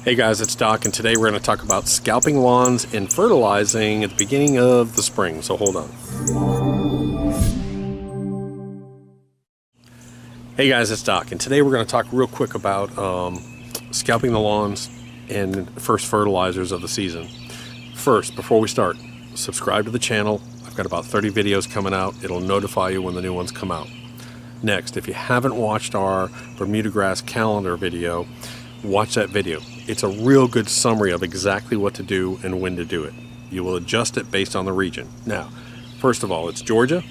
Hey guys, it's Doc, and today we're going to talk about scalping lawns and fertilizing at the beginning of the spring, so hold on. Hey guys, it's Doc, and today we're going to talk real quick about scalping the lawns and first fertilizers of the season. First, before we start, subscribe to the channel. I've got about 30 videos coming out. It'll notify you when the new ones come out. Next, if you haven't watched our Bermuda grass calendar video, watch that video. It's a real good summary of exactly what to do and when to do it. You will adjust it based on the region. Now, first of all, it's Georgia.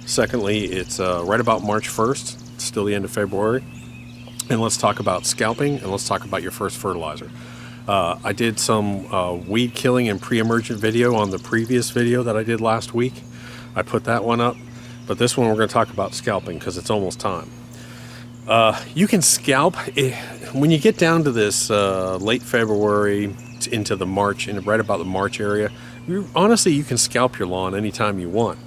Secondly, it's right about March 1st. It's still the end of February. And let's talk about scalping, and let's talk about your first fertilizer. I did some weed killing and pre-emergent video on the previous video that I did last week. I put that one up, but this one we're going to talk about scalping because it's almost time. You can scalp when you get down to this late February into the March, and right about the March area. Honestly, you can scalp your lawn anytime you want.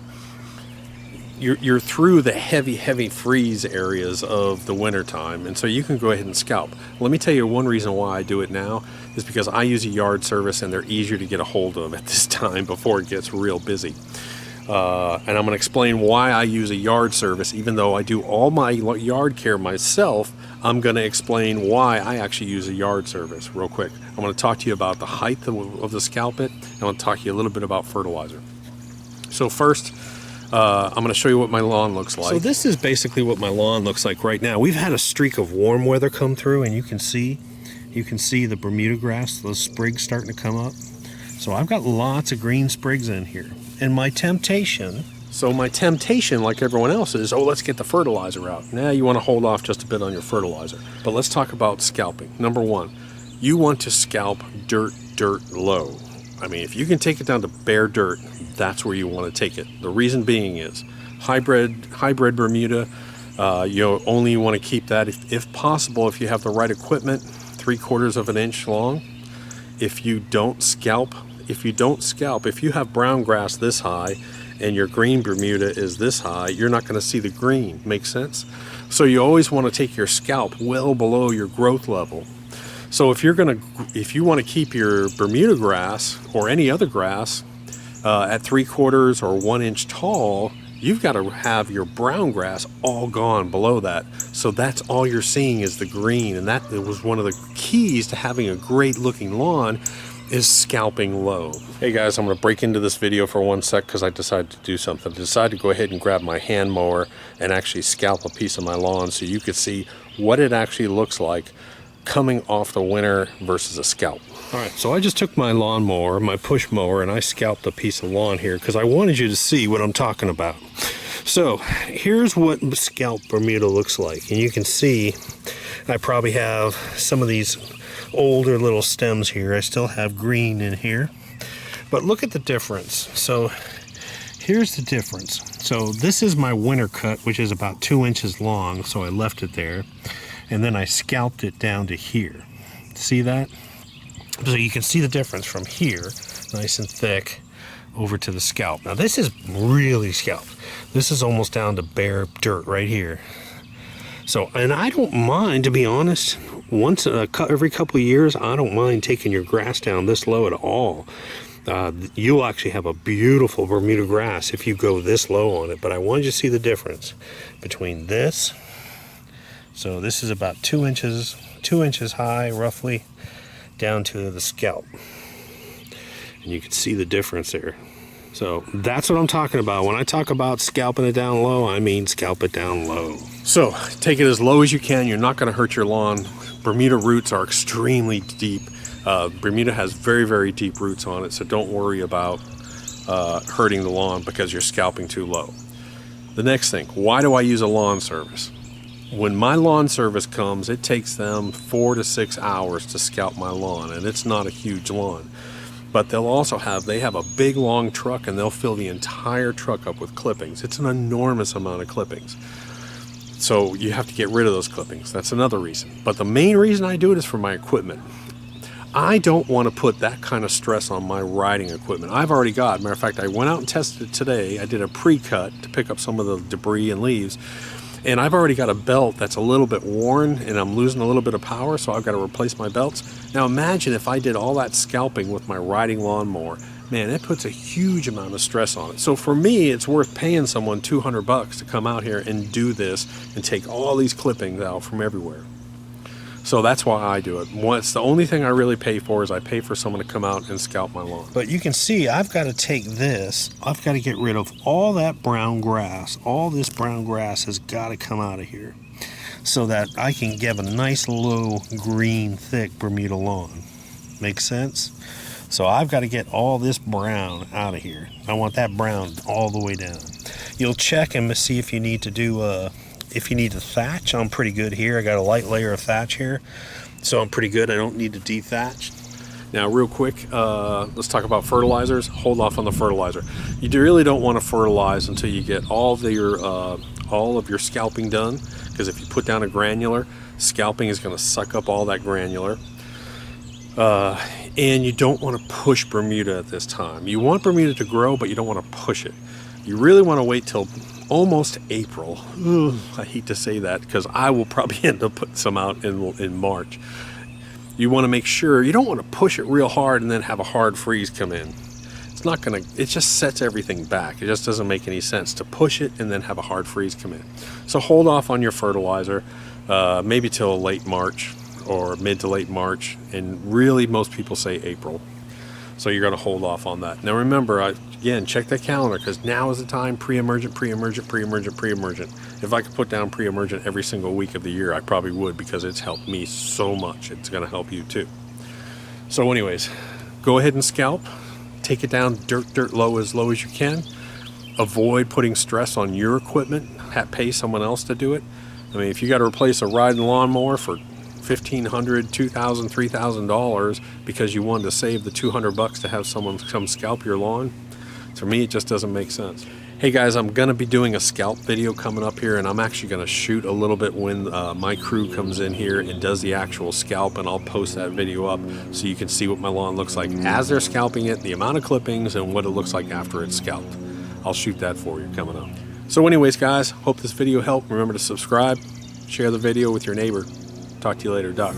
You're through the heavy freeze areas of the winter time, and so you can go ahead and scalp. Let me tell you one reason why I do it now is because I use a yard service and they're easier to get a hold of at this time before it gets real busy. And I'm going to explain why I use a yard service. Even though I do all my yard care myself, I'm going to explain why I actually use a yard service real quick. I'm going to talk to you about the height of the scalp it, and I'm going to talk to you a little bit about fertilizer. So first, I'm going to show you what my lawn looks like. So this is basically what my lawn looks like right now. We've had a streak of warm weather come through, and you can see the Bermuda grass, those sprigs starting to come up. So I've got lots of green sprigs in here. And my temptation, like everyone else, is, oh, let's get the fertilizer out. Now you want to hold off just a bit on your fertilizer. But let's talk about scalping. Number one, you want to scalp dirt low. I mean, if you can take it down to bare dirt, that's where you want to take it. The reason being is hybrid Bermuda, you only want to keep that if possible, if you have the right equipment, 3/4 of an inch long. If you scalp, if you have brown grass this high and your green Bermuda is this high, you're not going to see the green. Make sense? So you always want to take your scalp well below your growth level. So if you want to keep your Bermuda grass or any other grass at 3/4 or 1 inch tall, you've got to have your brown grass all gone below that. So that's all you're seeing is the green, and that was one of the keys to having a great looking lawn, is scalping low. Hey guys, I'm going to break into this video for 1 sec because I decided to do something. I decided to go ahead and grab my hand mower and actually scalp a piece of my lawn so you could see what it actually looks like coming off the winter versus a scalp. Alright, so I just took my lawnmower, my push mower, and I scalped a piece of lawn here because I wanted you to see what I'm talking about. So here's what scalp Bermuda looks like, and you can see I probably have some of these older little stems here. I still have green in here, but look at the difference. So here's the difference. So this is my winter cut, which is about 2 inches long, so I left it there, and then I scalped it down to here. See that? So you can see the difference from here, nice and thick, over to the scalp. Now this is really scalped. This is almost down to bare dirt right here. So, and I don't mind, to be honest, every couple of years, I don't mind taking your grass down this low at all. You'll actually have a beautiful Bermuda grass if you go this low on it, but I wanted you to see the difference between this. So this is about 2 inches high, roughly, down to the scalp. And you can see the difference there. So that's what I'm talking about. When I talk about scalping it down low, I mean scalp it down low. So take it as low as you can. You're not going to hurt your lawn. Bermuda roots are extremely deep. Bermuda has very deep roots on it, so don't worry about hurting the lawn because you're scalping too low. The next thing, why do I use a lawn service? When my lawn service comes, it takes them 4 to 6 hours to scalp my lawn, and it's not a huge lawn. But they have a big long truck, and they'll fill the entire truck up with clippings. It's an enormous amount of clippings. So you have to get rid of those clippings. That's another reason. But the main reason I do it is for my equipment. I don't want to put that kind of stress on my riding equipment. I've already got, matter of fact, I went out and tested it today. I did a pre-cut to pick up some of the debris and leaves. And I've already got a belt that's a little bit worn and I'm losing a little bit of power, so I've got to replace my belts. Now imagine if I did all that scalping with my riding lawnmower. Man, it puts a huge amount of stress on it. So for me, it's worth paying someone $200 to come out here and do this and take all these clippings out from everywhere. So that's why I do it. It's the only thing I really pay for is I pay for someone to come out and scalp my lawn. But you can see I've got to take this, I've got to get rid of all that brown grass. All this brown grass has got to come out of here so that I can get a nice low green thick Bermuda lawn. Make sense? So I've got to get all this brown out of here. I want that brown all the way down. You'll check and see if you need to do if you need to thatch. I'm pretty good here. I got a light layer of thatch here, so I'm pretty good. I don't need to dethatch. Now real quick, let's talk about fertilizers. Hold off on the fertilizer. You really don't want to fertilize until you get all of your scalping done, because if you put down a granular, scalping is going to suck up all that granular. And you don't want to push Bermuda at this time. You want Bermuda to grow, but you don't want to push it. You really want to wait till almost April. Ugh, I hate to say that because I will probably end up putting some out in March. You want to make sure you don't want to push it real hard and then have a hard freeze come in. It's not gonna, it just sets everything back. It just doesn't make any sense to push it and then have a hard freeze come in. So hold off on your fertilizer, maybe till late March or mid to late March, and really most people say April. So you're going to hold off on that. Now remember, again, check that calendar, because now is the time. Pre-emergent, pre-emergent, pre-emergent, pre-emergent. If I could put down pre-emergent every single week of the year, I probably would, because it's helped me so much. It's going to help you too. So anyways, go ahead and scalp. Take it down dirt low as you can. Avoid putting stress on your equipment. Pay someone else to do it. I mean, if you got to replace a riding lawnmower for $1,500, $2,000, $3,000 because you wanted to save the $200 to have someone come scalp your lawn, to me it just doesn't make sense. Hey guys, I'm gonna be doing a scalp video coming up here, and I'm actually gonna shoot a little bit when my crew comes in here and does the actual scalp, and I'll post that video up so you can see what my lawn looks like as they're scalping it, the amount of clippings, and what it looks like after it's scalped. I'll shoot that for you coming up. So anyways guys, hope this video helped. Remember to subscribe, share the video with your neighbor. Talk to you later, Doc.